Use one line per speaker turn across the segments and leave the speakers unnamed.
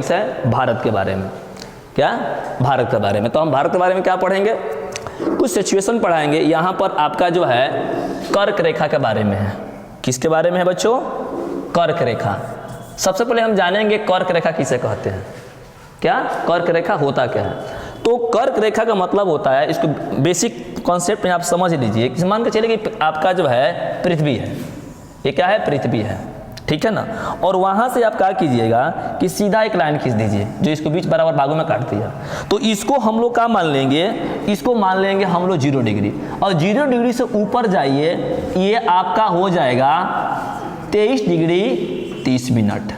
है भारत के बारे में। क्या? भारत के बारे में। तो हम भारत के बारे में क्या पढ़ेंगे? कुछ सिचुएशन पढ़ाएंगे। यहाँ पर आपका जो है कर्क रेखा के बारे में है। किसके बारे में है बच्चों? कर्क रेखा। सबसे पहले हम जानेंगे कर्क रेखा किसे कहते हैं। क्या कर्क रेखा होता क्या है? तो कर्क रेखा का मतलब होता है, इसको बेसिक कॉन्सेप्ट में आप समझ लीजिए। मान के चलिए कि आपका जो है पृथ्वी है, ये क्या है? पृथ्वी है, ठीक है ना। और वहां से आप क्या कीजिएगा कि सीधा एक लाइन खींच दीजिए जो इसको बीच बराबर भागों में काट दिया। तो इसको हम लोग क्या मान लेंगे? इसको मान लेंगे हम लोग 0 डिग्री। और 0 डिग्री से ऊपर जाइए, ये आपका हो जाएगा 23 डिग्री 30 मिनट।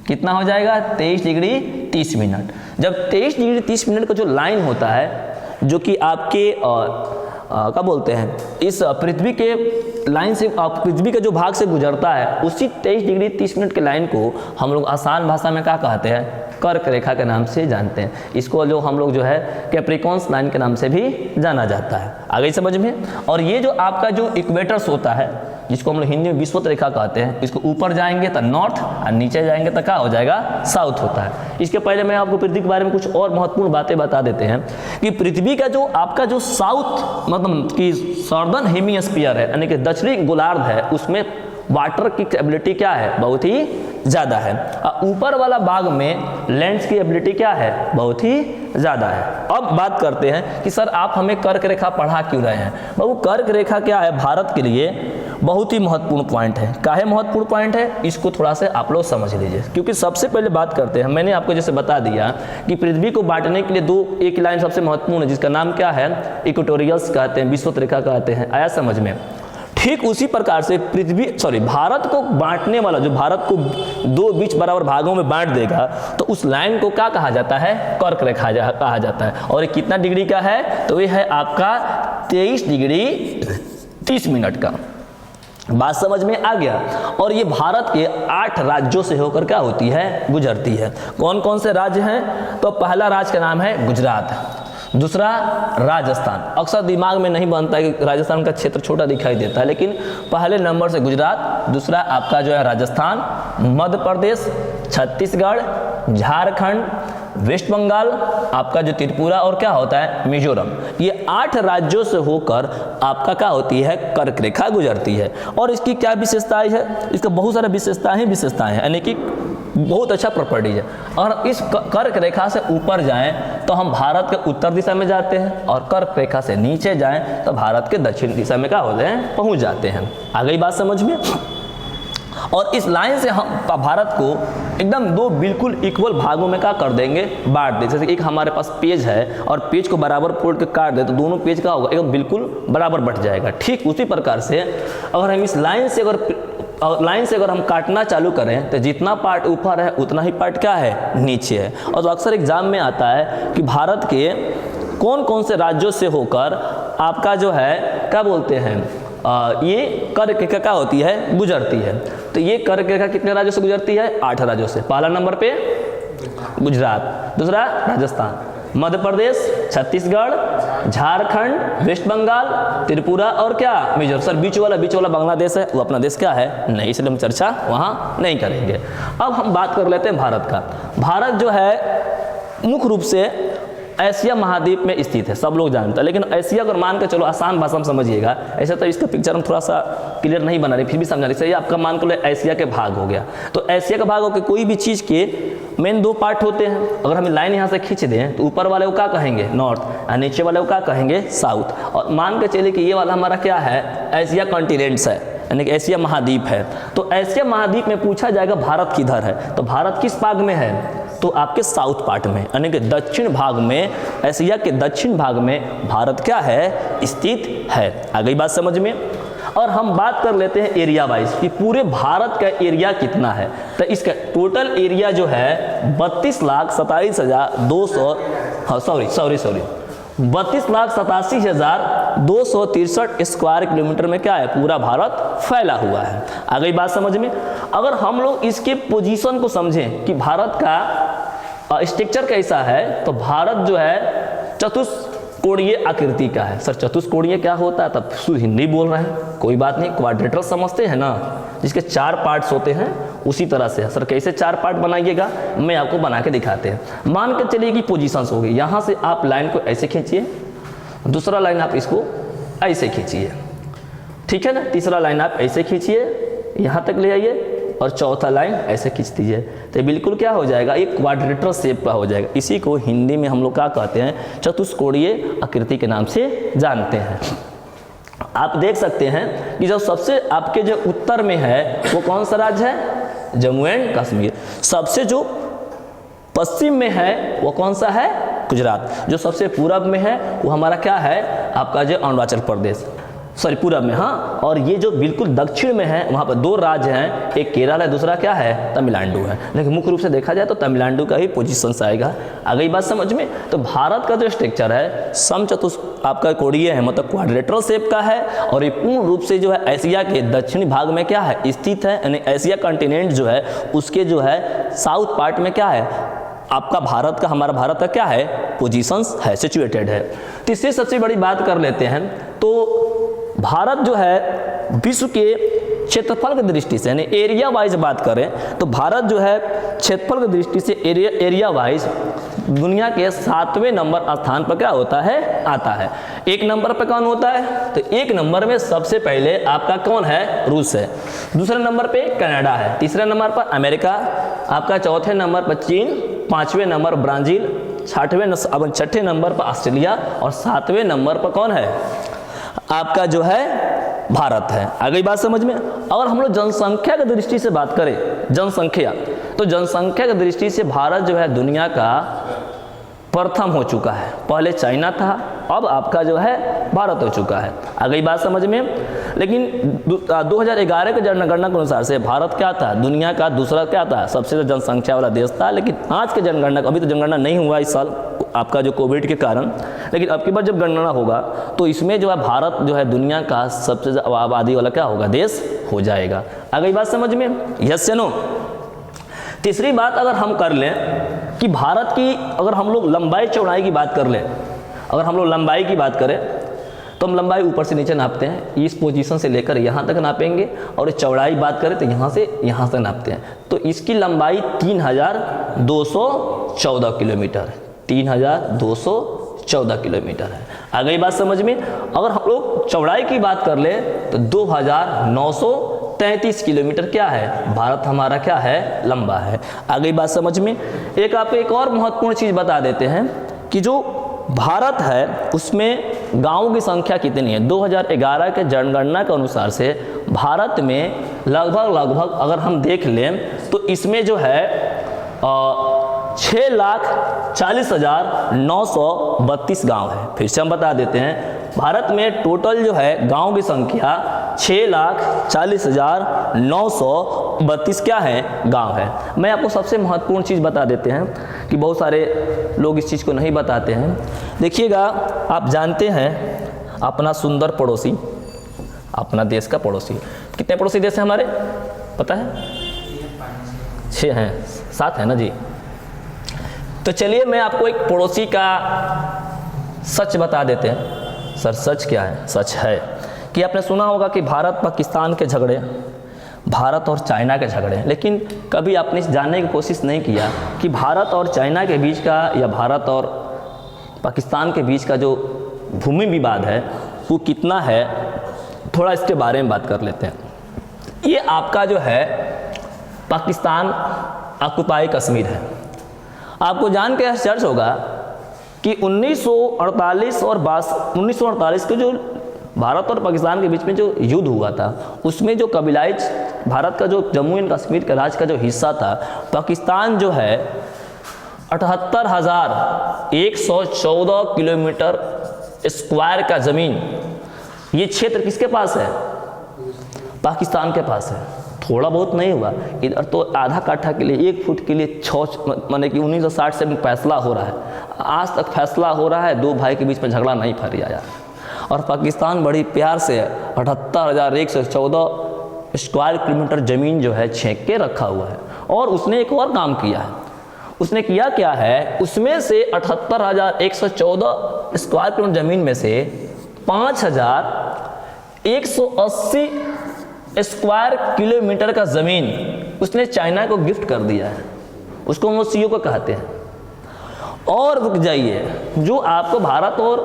कितना हो जाएगा? 23 डिग्री 30 मिनट। जब 23 डिग्री 30 मिनट का जो लाइन होता है, जो कि आपके क्या बोलते हैं, इस पृथ्वी के लाइन से, पृथ्वी के जो भाग से गुजरता है, उसी 23 डिग्री 30 मिनट के लाइन को हम लोग आसान भाषा में क्या कहते हैं? कर्क रेखा के नाम से जानते हैं। इसको जो हम लोग जो है कैप्रिकॉन्स लाइन के नाम से भी जाना जाता है। आ गई समझ में? और ये जो आपका जो इक्वेटर्स होता है, जिसको हम लोग हिंदी में विषुवत रेखा कहते हैं, इसको ऊपर जाएंगे तो नॉर्थ और नीचे जाएंगे तो क्या हो जाएगा? साउथ होता है। इसके पहले मैं आपको पृथ्वी के बारे में कुछ और महत्वपूर्ण बातें बता देते हैं कि पृथ्वी का जो आपका जो साउथ मतलब कि सॉर्दर्न हेमिस्फीयर है, यानी कि दक्षिणी गोलार्ध है, उसमें वाटर की एबिलिटी क्या है? बहुत ही ज़्यादा है। ऊपर वाला भाग में लैंड्स की एबिलिटी क्या है? बहुत ही ज़्यादा है। अब बात करते हैं कि सर आप हमें कर्क रेखा पढ़ा क्यों रहे हैं? बाबू कर्क रेखा क्या है? भारत के लिए बहुत ही महत्वपूर्ण पॉइंट है। काहे महत्वपूर्ण पॉइंट है? इसको थोड़ा सा आप लोग समझ लीजिए। क्योंकि सबसे पहले बात करते हैं, मैंने आपको जैसे बता दिया कि पृथ्वी को बांटने के लिए एक लाइन सबसे महत्वपूर्ण है, जिसका नाम क्या है? इक्वेटोरियल्स कहते हैं, विषुवत रेखा कहते हैं। आया समझ में? ठीक उसी प्रकार से भारत को बांटने वाला, जो भारत को 2 बीच बराबर भागों में बांट देगा, तो उस लाइन को क्या कहा जाता है? कर्क रेखा कहा जाता है। और ये कितना डिग्री का है? तो ये है आपका 23 डिग्री 30 मिनट का। बात समझ में आ गया? और ये भारत के 8 राज्यों से होकर क्या होती है? गुजरती है। कौन कौन से राज्य हैं? तो पहला राज्य का नाम है गुजरात, दूसरा राजस्थान। अक्सर दिमाग में नहीं बनता है कि राजस्थान का क्षेत्र छोटा दिखाई देता है, लेकिन पहले नंबर से गुजरात, दूसरा आपका जो है राजस्थान, मध्य प्रदेश, छत्तीसगढ़, झारखंड, वेस्ट बंगाल, आपका जो त्रिपुरा और क्या होता है? मिजोरम। ये 8 राज्यों से होकर आपका क्या होती है? कर्क रेखा गुजरती है। और इसकी क्या विशेषताएं है? इसका बहुत सारे विशेषताएं हैं, यानी कि बहुत अच्छा प्रॉपर्टी है। और इस कर्क रेखा से ऊपर जाएं तो हम भारत के उत्तर दिशा में जाते हैं, और कर्क रेखा से नीचे जाएं तो भारत के दक्षिण दिशा में क्या होते हैं? पहुंच जाते हैं। आ गई बात समझ में? और इस लाइन से हम भारत को एकदम 2 बिल्कुल इक्वल भागों में क्या कर देंगे? बांट देंगे। जैसे एक हमारे पास पेज है और पेज को बराबर फोड़ के काट दे तो दोनों पेज का होगा एकदम बिल्कुल बराबर बट जाएगा। ठीक उसी प्रकार से अगर हम इस लाइन से अगर हम काटना चालू करें तो जितना पार्ट ऊपर है उतना ही पार्ट क्या है? नीचे है। और तो अक्सर एग्जाम में आता है कि भारत के कौन कौन से राज्यों से होकर आपका जो है क्या बोलते हैं, ये कर्क रेखा क्या होती है? गुजरती है। तो ये कर्क रेखा कितने राज्यों से गुजरती है? 8 राज्यों से। पहला नंबर पे गुजरात, दूसरा राजस्थान, मध्य प्रदेश, छत्तीसगढ़, झारखंड, वेस्ट बंगाल, त्रिपुरा और क्या? मिजोरम। सर बीच वाला बांग्लादेश है, वो अपना देश क्या है? नहीं, इसलिए हम चर्चा वहाँ नहीं करेंगे। अब हम बात कर लेते हैं भारत का। भारत जो है मुख्य रूप से एशिया महाद्वीप में स्थित है, सब लोग जानते हैं। लेकिन एशिया अगर मान के चलो आसान भाषा में समझिएगा, ऐसे तो इसका पिक्चर हम थोड़ा सा क्लियर नहीं बना रहे, फिर भी समझा रहे। आपका मान कर लो एशिया के भाग हो गया। तो एशिया का भाग होकर कोई भी चीज़ के मेन 2 पार्ट होते हैं। अगर हम लाइन यहाँ से खींच दें तो ऊपर वाले को क्या कहेंगे? नॉर्थ, और नीचे वाले को क्या कहेंगे? साउथ। और मान के चलिए कि ये वाला हमारा क्या है? एशिया कॉन्टिनेंट्स है, यानी कि एशिया महाद्वीप है। तो एशिया महाद्वीप में पूछा जाएगा भारत किधर है? तो भारत किस भाग में है? तो आपके साउथ पार्ट में, यानी कि दक्षिण भाग में, एशिया के दक्षिण भाग में भारत क्या है? स्थित है। आ गई बात समझ में? और हम बात कर लेते हैं एरिया वाइज कि पूरे भारत का एरिया कितना है। तो इसका टोटल एरिया जो है 32,87,263 स्क्वायर किलोमीटर में क्या है? पूरा भारत फैला हुआ है। आ गई बात समझ में? अगर हम लोग इसके पोजीशन को समझें कि भारत का स्ट्रक्चर कैसा है, तो भारत जो है चतुष्कोणीय आकृति का है। सर चतुष्कोणीय क्या होता है? तब शुद्ध हिंदी बोल रहे हैं, कोई बात नहीं। क्वाड्रेटर समझते हैं ना, जिसके 4 पार्ट्स होते हैं, उसी तरह से सर कैसे 4 पार्ट बनाइएगा, मैं आपको बना के दिखाते हैं। मान के चलिए कि पोजीशंस होगी, यहाँ से आप लाइन को ऐसे खींचिए, दूसरा लाइन आप इसको ऐसे खींचिए, ठीक है ना, तीसरा लाइन आप ऐसे खींचिए यहाँ तक ले आइए, और चौथा लाइन ऐसे खींच दीजिए, तो बिल्कुल क्या हो जाएगा, एक क्वाड्रिलेटरल शेप का हो जाएगा। इसी को हिंदी में हम लोग क्या कहते हैं, चतुष्कोणीय आकृति के नाम से जानते हैं। आप देख सकते हैं कि जो सबसे आपके जो उत्तर में है वो कौन सा राज्य है, जम्मू एंड कश्मीर। सबसे जो पश्चिम में है वो कौन सा है, गुजरात। जो सबसे पूरब में है वो हमारा क्या है, आपका जो अरुणाचल प्रदेश, सॉरी पूरब में, हाँ। और ये जो बिल्कुल दक्षिण में है वहाँ पर 2 राज्य हैं, एक केरल है, दूसरा क्या है, तमिलनाडु है। लेकिन मुख्य रूप से देखा जाए तो तमिलनाडु का ही पोजीशन आएगा। आ गई बात समझ में। तो भारत का जो स्ट्रक्चर है आपका कोणीय है, मतलब क्वाड्रिलेटरल शेप का है, और ये पूर्ण रूप से जो है एशिया के दक्षिणी भाग में क्या है, स्थित है। यानी एशिया कॉन्टिनेंट जो है उसके जो है साउथ पार्ट में क्या है, आपका भारत का, हमारा भारत का क्या है, पोजीशंस है, सिचुएटेड है। तीसरी सबसे बड़ी बात कर लेते हैं, तो भारत जो है विश्व के क्षेत्रफल की दृष्टि से, यानी एरिया वाइज बात करें तो भारत जो है क्षेत्रफल की दृष्टि से एरिया वाइज दुनिया के 7वें नंबर स्थान पर क्या होता है, आता है। 1 नंबर पर कौन होता है, तो 1 नंबर में सबसे पहले आपका कौन है, रूस है। दूसरे नंबर पे कनाडा है, तीसरे नंबर पर अमेरिका, आपका चौथे नंबर पर चीन, 5वें नंबर ब्राज़ील, छठे नंबर पर ऑस्ट्रेलिया, और 7वें नंबर पर कौन है, आपका जो है भारत है। आ गई बात समझ में। अगर हम लोग जनसंख्या की दृष्टि से बात करें, जनसंख्या, तो जनसंख्या की दृष्टि से भारत जो है दुनिया का प्रथम हो चुका है। पहले चाइना था, अब आपका जो है भारत हो चुका है। आ गई बात समझ में। लेकिन 2011 के जनगणना के अनुसार से भारत क्या था, दुनिया का दूसरा क्या था, सबसे ज़्यादा जनसंख्या वाला देश था। लेकिन आज के जनगणना, अभी तो जनगणना नहीं हुआ इस साल आपका जो कोविड के कारण, लेकिन अब की बार जब गणना होगा तो इसमें जो है भारत जो है दुनिया का सबसे ज़्यादा आबादी वाला क्या होगा, देश हो जाएगा। आ गई बात समझ में, यस या नो। तीसरी बात अगर हम कर लें कि भारत की, अगर हम लोग लंबाई चौड़ाई की बात कर लें, अगर हम लोग लंबाई की बात करें तो हम लंबाई ऊपर से नीचे नापते हैं, इस पोजीशन से लेकर यहाँ तक नापेंगे, और चौड़ाई बात करें तो यहाँ से यहाँ तक नापते हैं। तो इसकी लंबाई 3214 किलोमीटर है, 3214 किलोमीटर है। आ गई बात समझ में। अगर हम लोग चौड़ाई की बात कर ले तो 2933 किलोमीटर क्या है, भारत हमारा क्या है, लंबा है। आ गई बात समझ में। एक आपको एक और महत्वपूर्ण चीज़ बता देते हैं कि जो भारत है उसमें गाँवों की संख्या कितनी है। 2011 के जनगणना के अनुसार से भारत में लगभग अगर हम देख लें तो इसमें जो है 6,40,932 गांव है। फिर से हम बता देते हैं, भारत में टोटल जो है गांव की संख्या 6,40,932 क्या है, गांव है। मैं आपको सबसे महत्वपूर्ण चीज़ बता देते हैं कि बहुत सारे लोग इस चीज़ को नहीं बताते हैं। देखिएगा, आप जानते हैं अपना सुंदर पड़ोसी, अपना देश का पड़ोसी, कितने पड़ोसी देश हैं हमारे, पता है? 6 हैं, 7 है ना जी। तो चलिए मैं आपको एक पड़ोसी का सच बता देते हैं। सर सच क्या है? सच है कि आपने सुना होगा कि भारत पाकिस्तान के झगड़े, भारत और चाइना के झगड़े, लेकिन कभी आपने जानने की कोशिश नहीं किया कि भारत और चाइना के बीच का या भारत और पाकिस्तान के बीच का जो भूमि विवाद है वो कितना है। थोड़ा इसके बारे में बात कर लेते हैं। ये आपका जो है पाकिस्तान ऑक्युपाई कश्मीर है। आपको जान के आश्चर्य होगा कि 1948 के जो भारत और पाकिस्तान के बीच में जो युद्ध हुआ था उसमें जो कबीलाई भारत का जो जम्मू एंड कश्मीर का राज्य का जो हिस्सा था, पाकिस्तान जो है 78,114 किलोमीटर स्क्वायर का ज़मीन, ये क्षेत्र किसके पास है? पाकिस्तान के पास है। थोड़ा बहुत नहीं हुआ, इधर तो आधा काठा के लिए 1 फुट के लिए 6 माने कि 1960 से फैसला हो रहा है, आज तक फैसला हो रहा है, 2 भाई के बीच में झगड़ा नहीं फरिया यार। और पाकिस्तान बड़ी प्यार से 78,114 स्क्वायर किलोमीटर ज़मीन जो है छेंक के रखा हुआ है। और उसने एक और काम किया है। उसने किया क्या है, उसमें से 78,114 स्क्वायर किलोमीटर ज़मीन में से 5,180 स्क्वायर किलोमीटर का ज़मीन उसने चाइना को गिफ्ट कर दिया है, उसको हम सीओ को कहते हैं। और रुक जाइए, जो आपको भारत और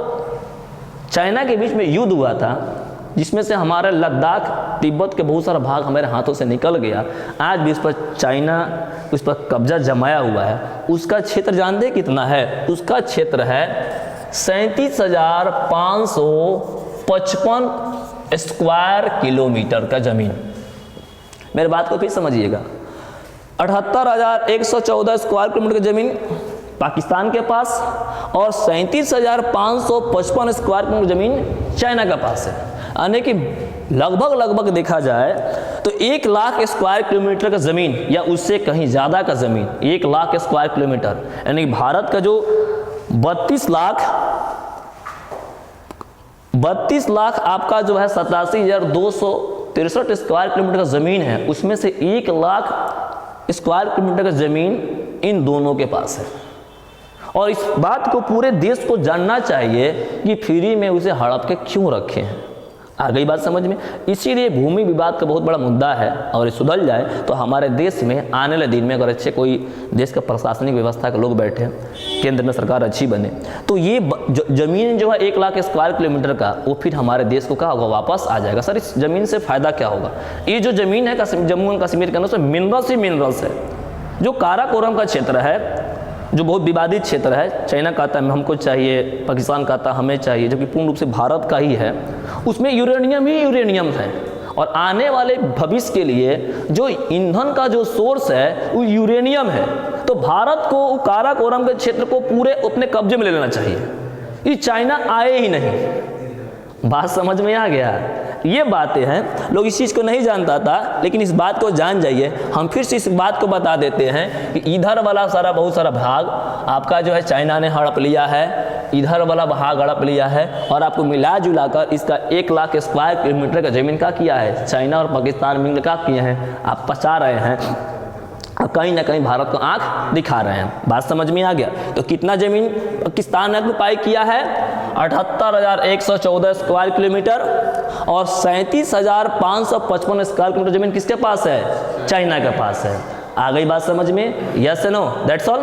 चाइना के बीच में युद्ध हुआ था, जिसमें से हमारे लद्दाख तिब्बत के बहुत सारा भाग हमारे हाथों से निकल गया, आज भी उस पर चाइना उस पर कब्जा जमाया हुआ है। उसका क्षेत्र जानते कितना है? उसका क्षेत्र है 37,555 स्क्वायर किलोमीटर का ज़मीन। मेरे बात को फिर समझिएगा, 78,114 स्क्वायर किलोमीटर की ज़मीन पाकिस्तान के पास और 37,555 स्क्वायर किलोमीटर ज़मीन चाइना के पास है। यानी कि लगभग देखा जाए तो 1 लाख स्क्वायर किलोमीटर का ज़मीन या उससे कहीं ज़्यादा का ज़मीन, 1 लाख स्क्वायर किलोमीटर, यानी भारत का जो 32 लाख आपका जो है 87,263 स्क्वायर किलोमीटर का ज़मीन है, उसमें से 1 लाख स्क्वायर किलोमीटर का ज़मीन इन दोनों के पास है। और इस बात को पूरे देश को जानना चाहिए कि फ्री में उसे हड़प के क्यों रखे हैं। आ गई बात समझ में? इसीलिए भूमि विवाद का बहुत बड़ा मुद्दा है, और ये सुधर जाए तो हमारे देश में आने वाले दिन में अगर अच्छे कोई देश का प्रशासनिक व्यवस्था के लोग बैठे, केंद्र में सरकार अच्छी बने, तो ये ज़मीन जो है 1 लाख स्क्वायर किलोमीटर का, वो फिर हमारे देश को क्या होगा? वापस आ जाएगा। सर इस ज़मीन से फ़ायदा क्या होगा? ये जो ज़मीन है जम्मू एंड कश्मीर के अंदर, उसमें मिनरल्स ही मिनरल्स है। जो काराकोरम का क्षेत्र है, जो बहुत विवादित क्षेत्र है, चाइना कहता है हमको चाहिए, पाकिस्तान कहता है हमें चाहिए, जो कि पूर्ण रूप से भारत का ही है, उसमें यूरेनियम ही यूरेनियम है। और आने वाले भविष्य के लिए जो ईंधन का जो सोर्स है वो यूरेनियम है। तो भारत को काराकोरम के क्षेत्र को पूरे अपने कब्जे में ले लेना चाहिए, ये चाइना आए ही नहीं। बात समझ में आ गया? ये बातें हैं, लोग इस चीज़ को नहीं जानता था, लेकिन इस बात को जान जाइए। हम फिर से इस बात को बता देते हैं कि इधर वाला बहुत सारा भाग आपका जो है चाइना ने हड़प लिया है, इधर वाला भाग हड़प लिया है, और आपको मिला जुला कर इसका 1 लाख स्क्वायर किलोमीटर का ज़मीन का किया है चाइना और पाकिस्तान मिलकर क्या किए हैं? आप पचा रहे हैं, कहीं ना कहीं भारत को आंख दिखा रहे हैं। बात समझ में आ गया? तो कितना ज़मीन पाकिस्तान ने ऑक्युपाई किया है? 78,114 स्क्वायर किलोमीटर, और 37,555 स्क्वायर किलोमीटर ज़मीन किसके पास है? चाइना के पास है। आ गई बात समझ में? Yes no? That's all.